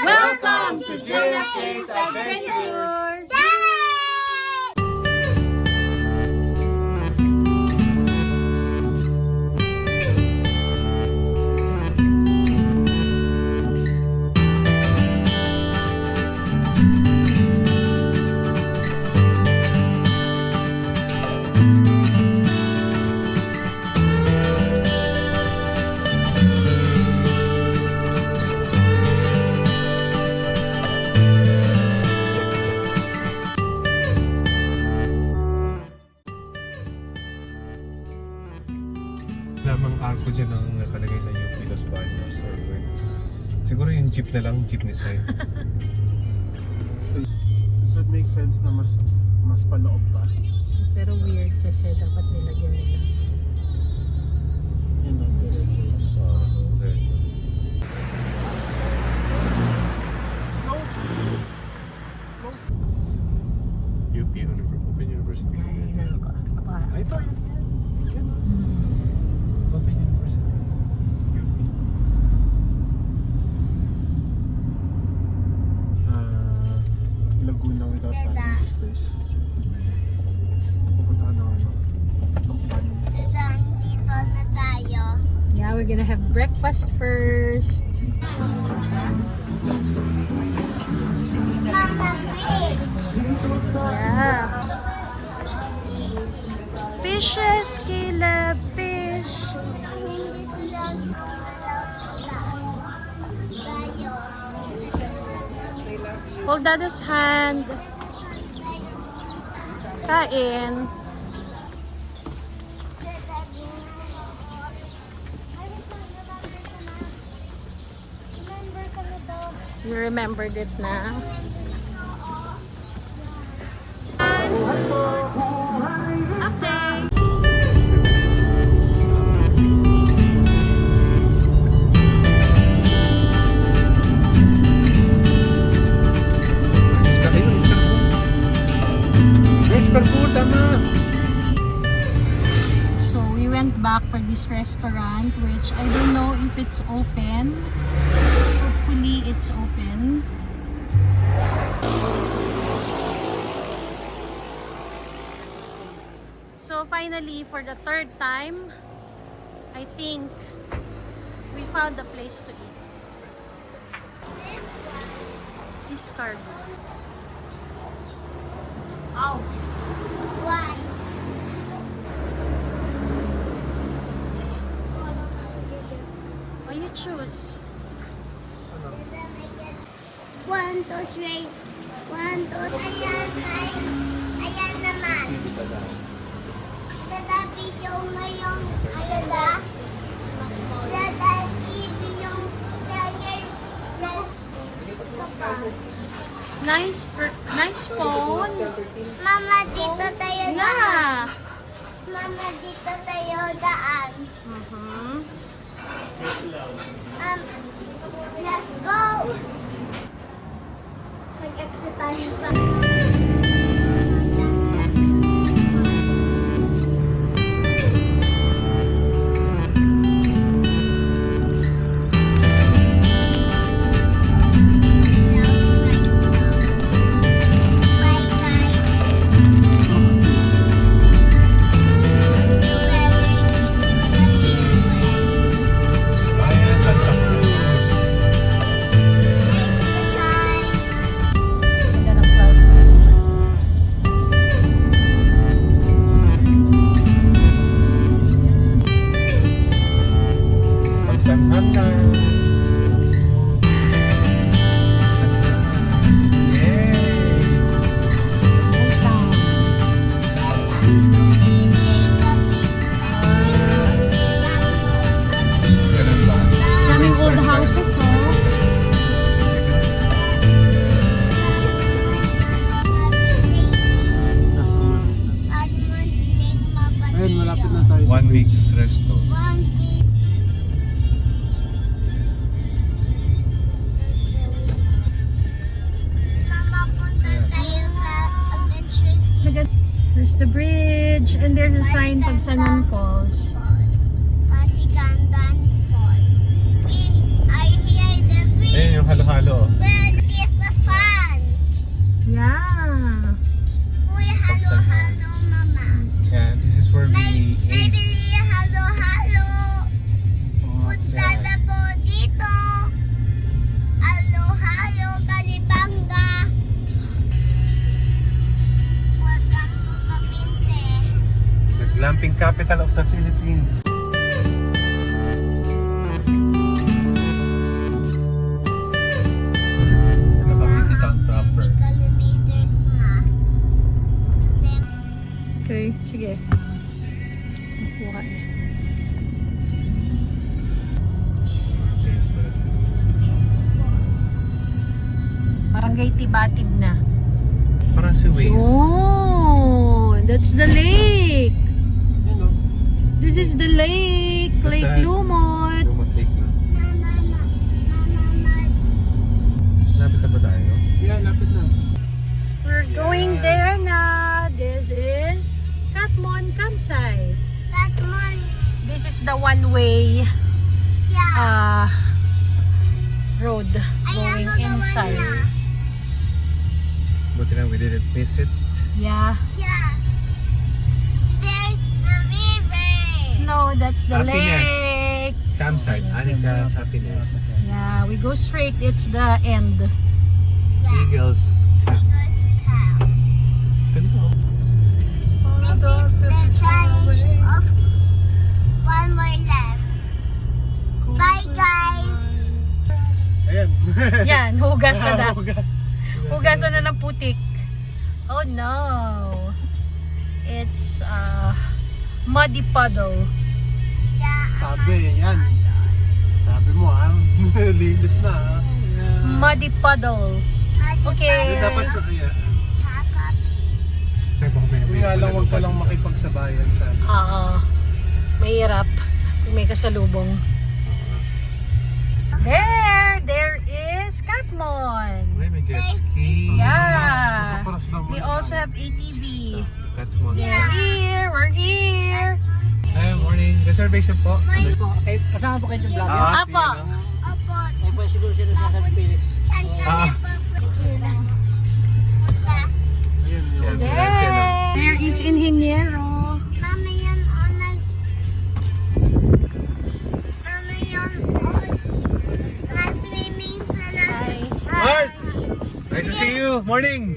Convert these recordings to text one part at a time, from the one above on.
Welcome to JFK's Adventures! Lamang arko dyan ang nakalagay na UP Los Baños. Siguro yung jeep na lang, jeep ni sign. So it makes sense na mas paloob pa. Pero weird kasi dapat nilagyan nila. Yun ang diretso. Close. Close. UP, Open University. Ay, ito yun. Yan. Open University. UP. Laguna without passing space. Pupunta na Tampan. Dito na tayo. Yeah, we're gonna have breakfast first. Mama fish. Yeah. Fishes, Caleb, fish. Hindi sila gumalaw sila. Tayo. Hold Daddy's hand. Kain. Remember kami daw. You remembered it na. Okay. So we went back for this restaurant, which I don't know if it's open. Hopefully it's open. So finally, for the third time, I think we found a place to eat. This card. Ow! Why? What you choose? 1, 2, 3. 1, 2, ayan naman. Dada video mo yung dada. Dada TV yung Nice phone. Mama, dito tayo daan. Yeah. Mama, dito tayo daan. Let's go. Mag-exit tayo sa... Ganda ng clouds. Pagsanhan na. Ganun ba? Daming old houses, oh. Ayun, malapit na tayo. 1 week's resto. Mama, punta tayo sa Adventures City. There's the bridge and there's a sign pag Sanon Falls. Pasigandan Falls. I hear the Ayun yung halo-halo. bridge. Glamping capital of the Philippines. Ito Cavite Town proper. 20 kilometers na. Kasi Okay, sige. Kuha niya. Barangay Tibatib na. Parang si Waze. Oh, that's the lake. Yun o. This is the lake, Lake That's Lumot. Lumot Lake na. mama. Lapit na ba tayo? Yeah, lapit na. We're going there na. This is Katmon Campsite. That one, This is the one-way yeah. Road Ayan going o, the one inside. na. Buti lang we didn't miss it. Yeah. Yeah. There's the river. No, that's the Happiness. lake. Campsite, Anika's Happiness. Yeah, we go straight. It's the end. Yeah. Eagles Camp. Eagles Camp. Ganda oh. This is the challenge of one more left. Bye guys. Ayan. Yan, hugas na na. Hugas. Hugasan na ng putik. Oh no. It's muddy puddle. Yeah. Sabi, yan. Sabi mo ha. Linis na ha. Muddy puddle. Okay. Dapat sa kaya. Kung nga lang huwag ka lang makipagsabayan sa Oo. Mahirap kung may kasalubong. There is Katmon. Ay, may jet ski. Yeah. Paras naman. We also have ATV. Katmon. We're here. Ay, morning. Reservation po. Okay, kasama po kayo yung vlog. Apo. sige lang. Opo. Ay po siguro sila sa San Felix. Ah. Ayan yun. There is Ingeniero. Mama yun o Mama yun o na-swimming sa lang. Mars! Nice to see you. Morning.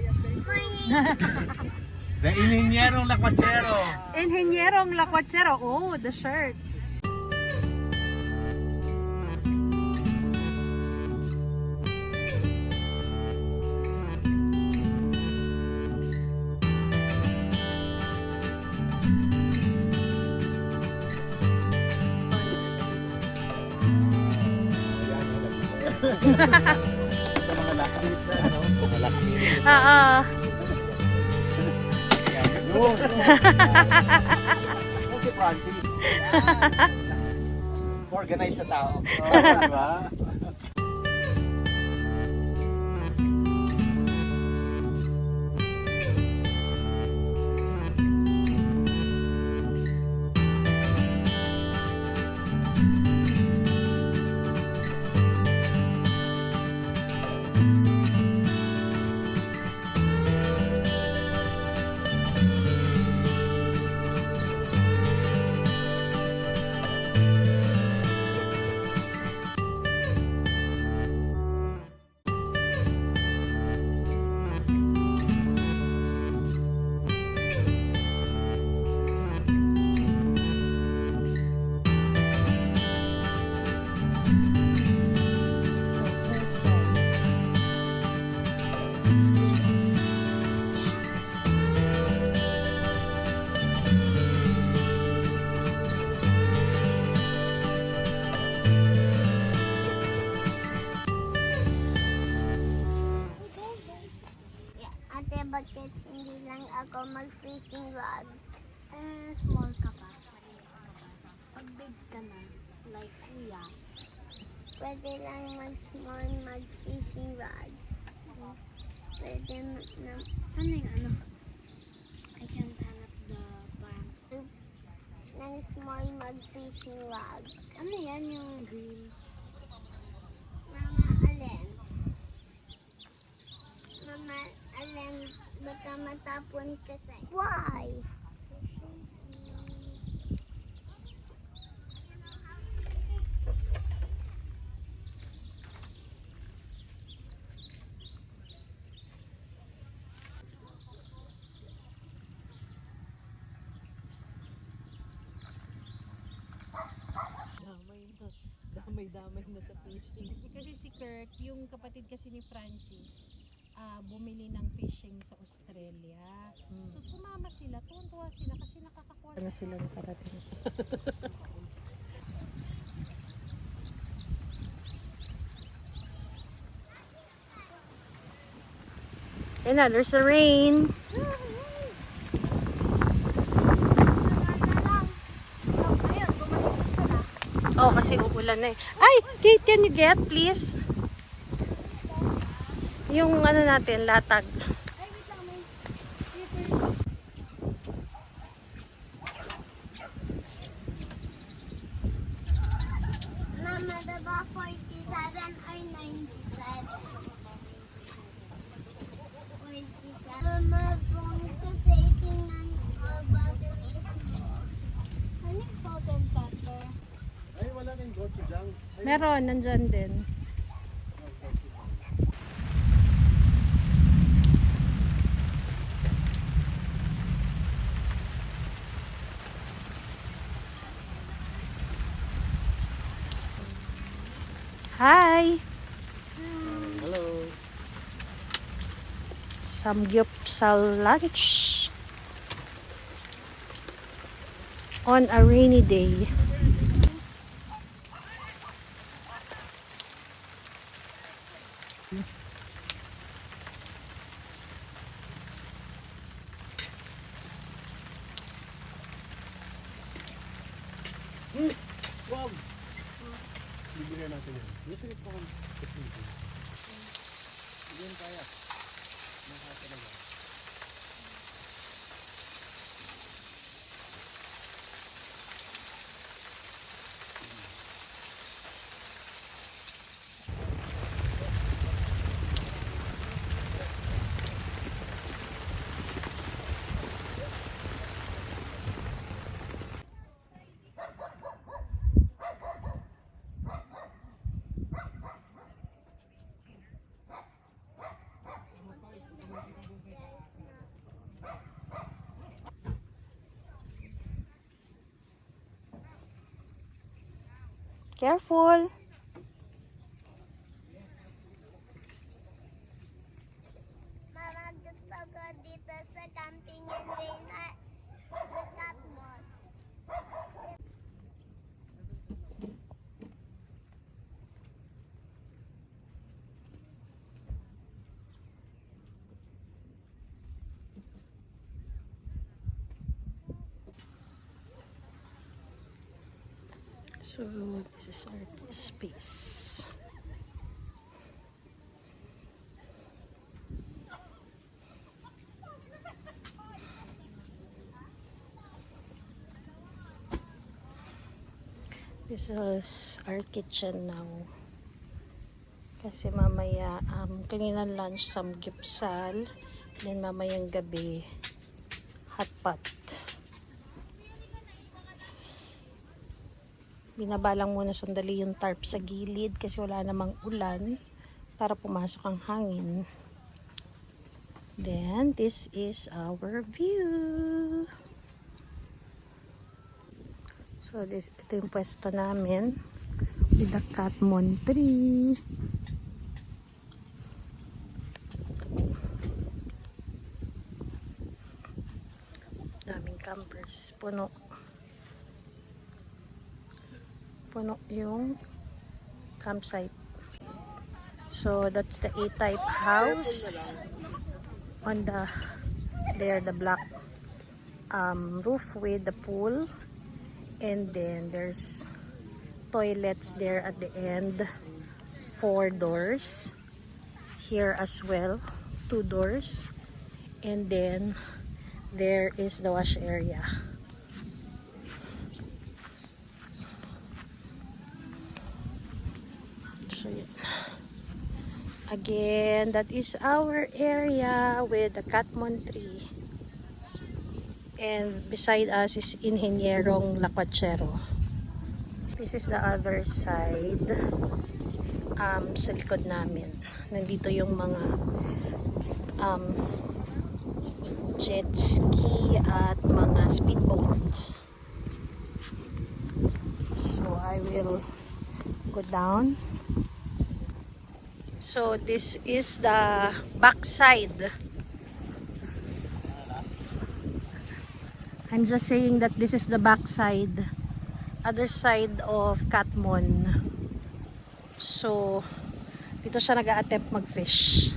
The Ingenyerong Lakwachero. Ingenierong Lakwachero. Oh, the shirt. Oo. Ako si Francis. Organized na tao. Diba? Ate, bakit hindi lang ako mag-fishing rod? Small ka pa. Pag big ka na, like kuya, pwede lang mag-small mag-fishing rods. Pwede na... Saan yung ano? I can't hanap the parang soup. Ng small mag-fishing rod. Ano yan yung green? Mama, alin? Mama, alin? Baka matapon kasi. Why? damay-damay na sa fishing. Kasi si Kirk, yung kapatid kasi ni Francis, bumili ng fishing sa Australia. So sumama sila, tuwan-tuwa sila kasi nakakakuha. Ano sila nakarating? And now, there's a rain. Oh, kasi uulan na eh. Ay, Kate, can you get, please? Yung ano natin, latag. Ay, wait lang, may slippers. Mama, diba 47 or 97? 47. Mama, phone kasi tingnan ko battery is more. Saan yung salt and pepper? Ay, wala nang gochujang. Meron, nandyan din. Hi! Hello. Samgyeopsal lunch on a rainy day. Wow. Bibigyan natin yan. Nasa ito kami. Hindi yan kaya. Nakaka naman. Careful! Mama, gusto ko dito sa camping and rain at the cat mall. So, this is our space. This is our kitchen now. Kasi mamaya, kanina lunch samgyeopsal, then mamayang gabi, hot pot. Binabalang muna sandali yung tarp sa gilid kasi wala namang ulan para pumasok ang hangin. Then, this is our view. So, ito yung pwesto namin with the catmon tree. Daming campers. Puno yung campsite. So that's the A-type house on the black roof with the pool, and then there's toilets there at the end, 4 doors here as well, 2 doors, and then there is the wash area. So, yun. Again, that is our area with the catmon tree. And beside us is Ingenierong Lacuachero. This is the other side. Sa likod namin. Nandito yung mga jet ski at mga speedboat. So, I will Go down. So this is the backside. I'm just saying that this is the backside, other side of Katmon. So dito siya nag-a-attempt mag-fish.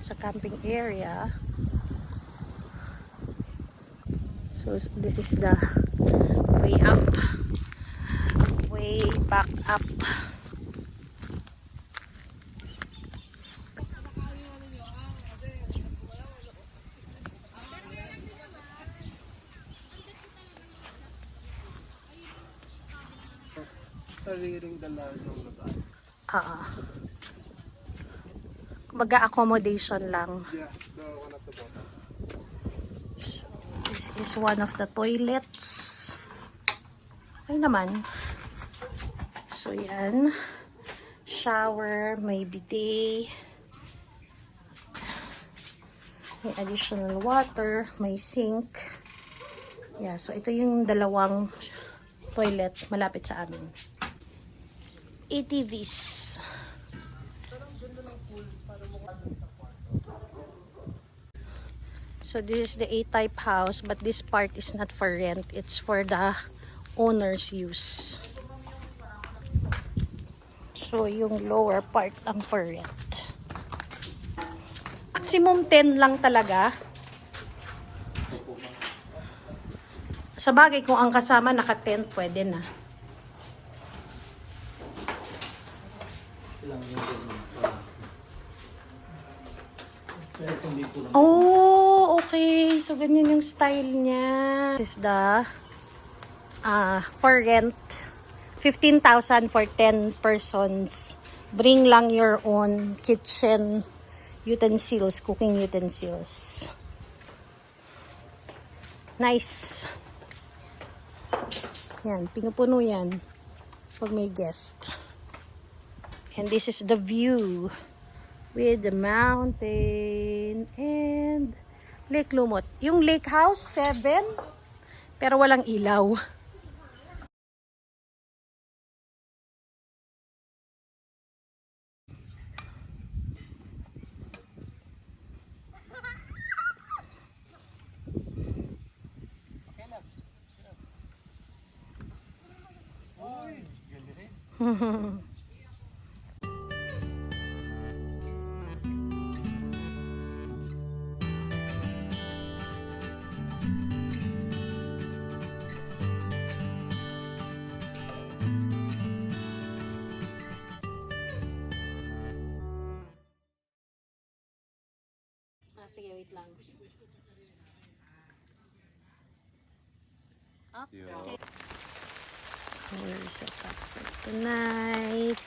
Sa camping area. So this is the way up. Way back up. Sariling dala ng lugar. Kumbaga accommodation lang. Yeah, the one at the bottom. So, this is one of the toilets. Okay naman. So, yan. Shower, may bidet. May additional water, may sink. Yeah, so ito yung dalawang toilet malapit sa amin. ATVs. So this is the A-type house, but this part is not for rent. It's for the owner's use. So yung lower part lang for rent. Maximum 10 lang talaga. Sa bagay, kung ang kasama naka-tent, pwede na. Oh, okay. So, ganyan yung style niya. This is the for rent. 15,000 for 10 persons. Bring lang your own kitchen utensils, cooking utensils. Nice. Yan, pinupuno yan pag may guest. And this is the view with the mountain and Lake Lumot. Yung lake house, 7, pero walang ilaw. Sige, wait lang. Okay. We're set up for tonight.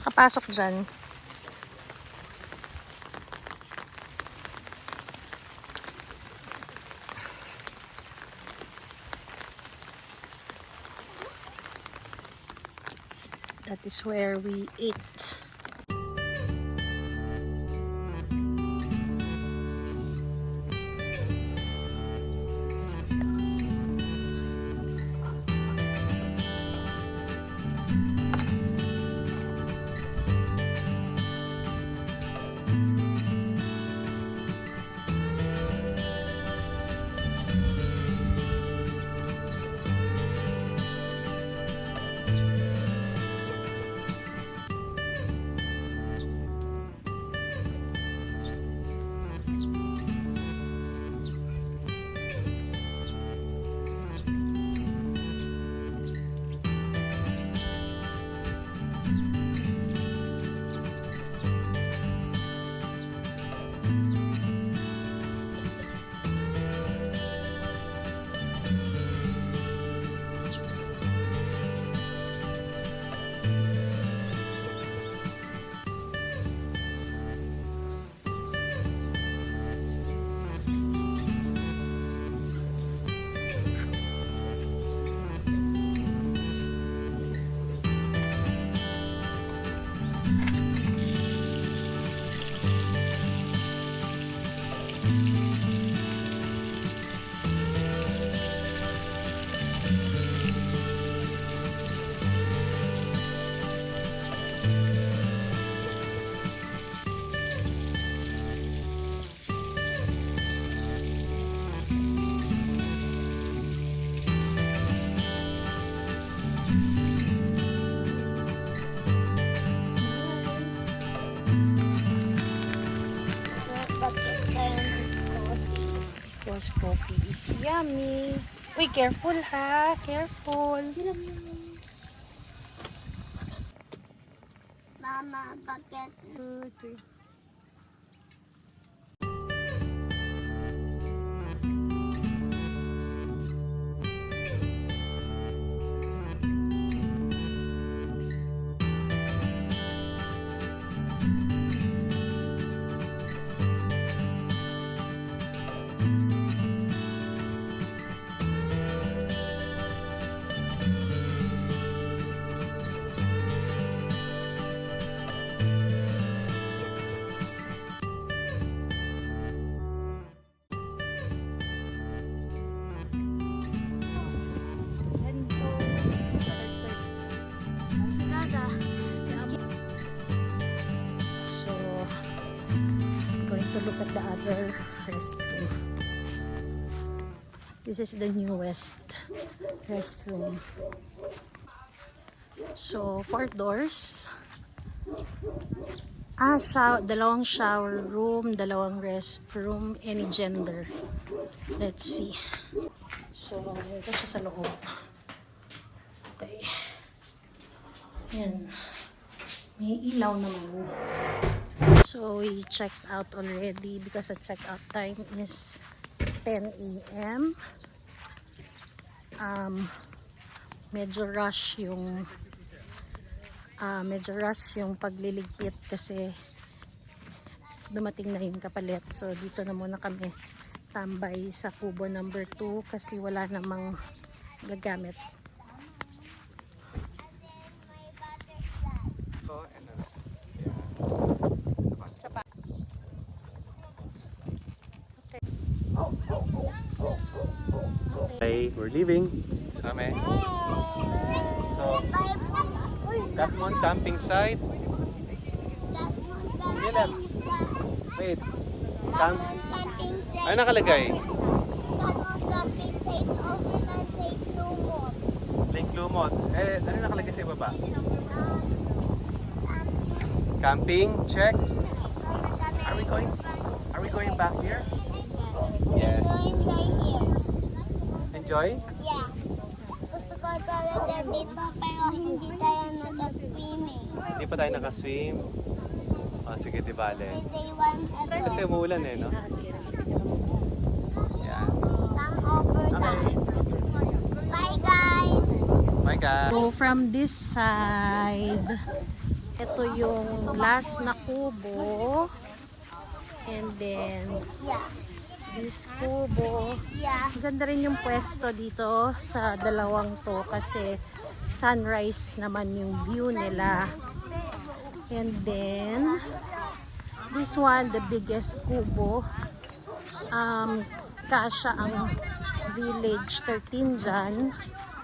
Kapasok dyan. That is where we eat. coffee is yummy. Uy, careful ha. Careful. Mama, bakit? So, I'm going to look at the other restroom. This is the newest restroom. So, 4 doors. Dalawang shower room, dalawang restroom, any gender. Let's see. So, ito siya sa loob. Okay. Yan. May ilaw naman. So, we checked out already because the checkout time is 10 a.m. Medyo rush yung pagliligpit kasi dumating na yung kapalit. So, dito na muna kami tambay sa kubo number 2 kasi wala namang gagamit. Okay, we're leaving. Same. So, Katmon camping site. Kailan? Wait. Camping Ano nakalagay? camping site, Overland Lake Lumot. Lake Lumot. Ano nakalagay sa baba? Camping. Camping, check. Are Are we going back here? Yes. Going right here. Enjoy? Yeah. Gusto ko talaga dito pero hindi tayo nag-swimming. Hindi pa tayo nakaswim. Oh, sige, di bale. Day 1 at Kasi umuulan eh, no? Yan. Come over that. Bye guys! Bye guys! So, from this side, ito yung last na kubo. And then, Yeah. this kubo. Yeah. Maganda rin yung pwesto dito sa dalawang to kasi sunrise naman yung view nila. And then, this one, the biggest kubo. Kasha ang village 13 dyan.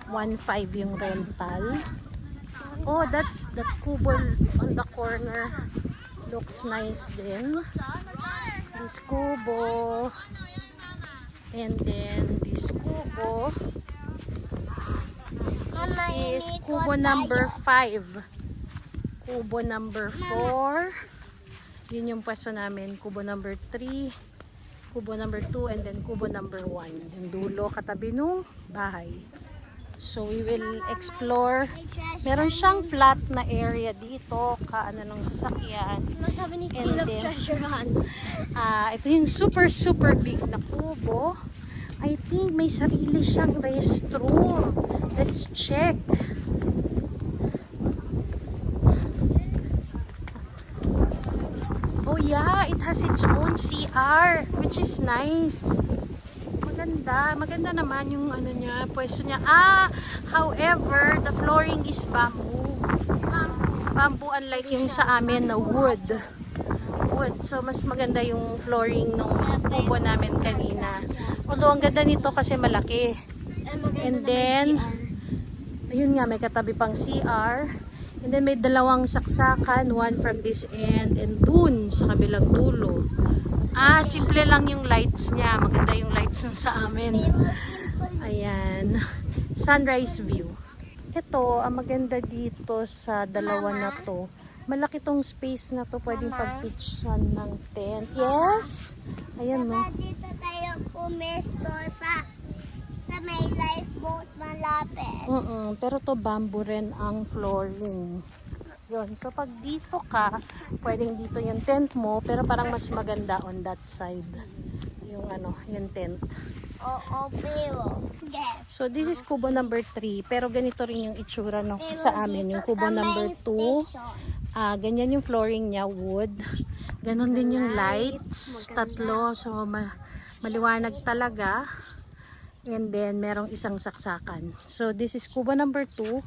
1.5 yung rental. Oh, that's the kubo on the corner. Looks nice din. This kubo. And then this kubo Mama, is hindi ko kubo number 5. Kubo number 4. Yun yung pwesto namin. Kubo number 3. Kubo number 2. And then kubo number 1. Yung dulo katabi nung bahay. So we will explore. Meron siyang flat na area dito. Kaano ng sasakyan. Masabi ni And Caleb then, Treasure Hunt. Ito yung super big na kubo. I think may sarili siyang restroom. Let's check. Oh yeah, it has its own CR, which is nice. Maganda naman yung ano niya, pwesto niya. However, the flooring is bamboo. Bamboo unlike yung sa amin na wood. So mas maganda yung flooring nung kubo namin kanina. Although ang ganda nito kasi malaki. And then, ayun nga, may katabi pang CR. And then may dalawang saksakan, one from this end and dun sa kabilang dulo. Simple lang yung lights niya. Maganda yung lights nung sa amin. Ayan. Sunrise view. Ito, ang maganda dito sa dalawa na to, Malaki tong space na to. Pwedeng Mama? pag-pitchan ng tent. Yes? Ayan, no? Diba dito tayo pumesto sa may lifeboat malapit? Pero to bamboo rin ang flooring. Yun. So, pag dito ka, pwedeng dito yung tent mo, pero parang mas maganda on that side. Yung yung tent. Oo, pero. Yes. So, this is kubo number 3. Pero ganito rin yung itsura no, sa amin. Yung kubo number 2. Ganyan yung flooring niya, wood. Ganon din yung lights. Tatlo. So, maliwanag talaga. And then, merong isang saksakan. So, this is kubo number 2.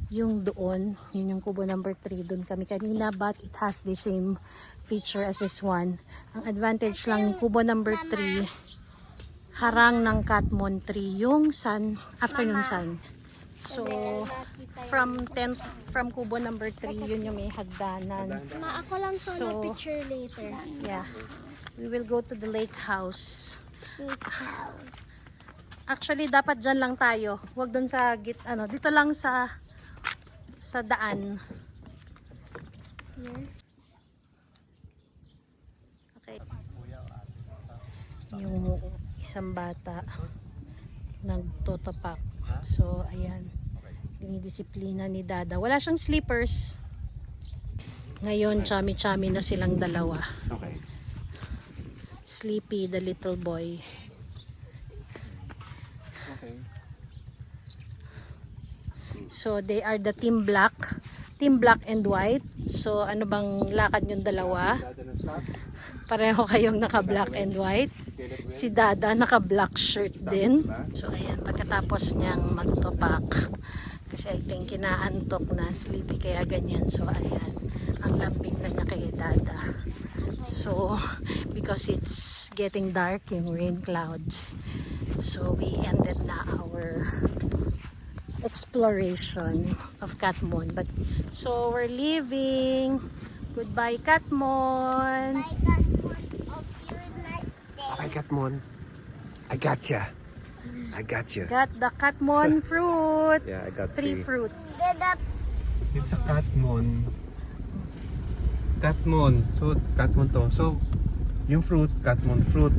Yung doon. Yun yung kubo number 3. Doon kami kanina. But it has the same feature as this one. Ang advantage lang ni kubo number 3, harang ng Catmon tree yung afternoon sun. So, from kubo number 3, yun yung may hagdanan. Ma, ako lang So, picture later. Yeah. We will go to the lake house. Actually, dapat dyan lang tayo. Huwag dun sa dito lang sa daan. Okay. Yung isang bata nagtotopak. So, ayan. Dinidisiplina ni Dada. Wala siyang slippers. Ngayon, chami-chami na silang dalawa. Okay. Sleepy, the little boy. Okay. So, they are the team black. Team black and white. So, ano bang lakad yung dalawa? Pareho kayong naka-black and white. Si Dada naka-black shirt din. So, ayan. Pagkatapos niyang magtopak. Kasi I think kinaantok na, sleepy kaya ganyan. So, ayan. Ang lambing na niya kay Dada. So, because it's getting dark, yung rain clouds. So, we ended na our exploration of Catmon. But so we're leaving. Goodbye, Catmon. I got one. I got ya. I got ya. Got the Catmon fruit. Yeah, I got 3 fruits. It's a Catmon. Catmon. So, Catmon to. So, yung fruit, Catmon fruit.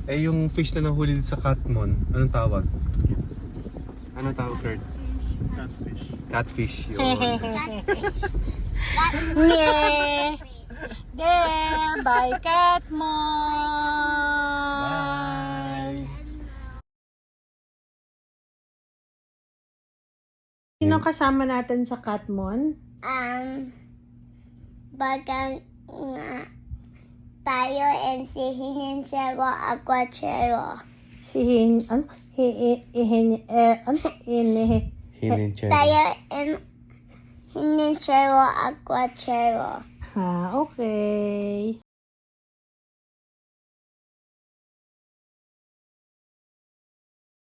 Eh, yung fish na nahuli dito sa Catmon, anong tawag? Anong tawag, Kurt? Catfish. Catfish. Yun. Yeah. There, bye, Catmon. Sino kasama natin sa Catmon? Bagang nga tayo and si Hininchero Aguachero. Tayo and Hininchero Aguachero. Okay.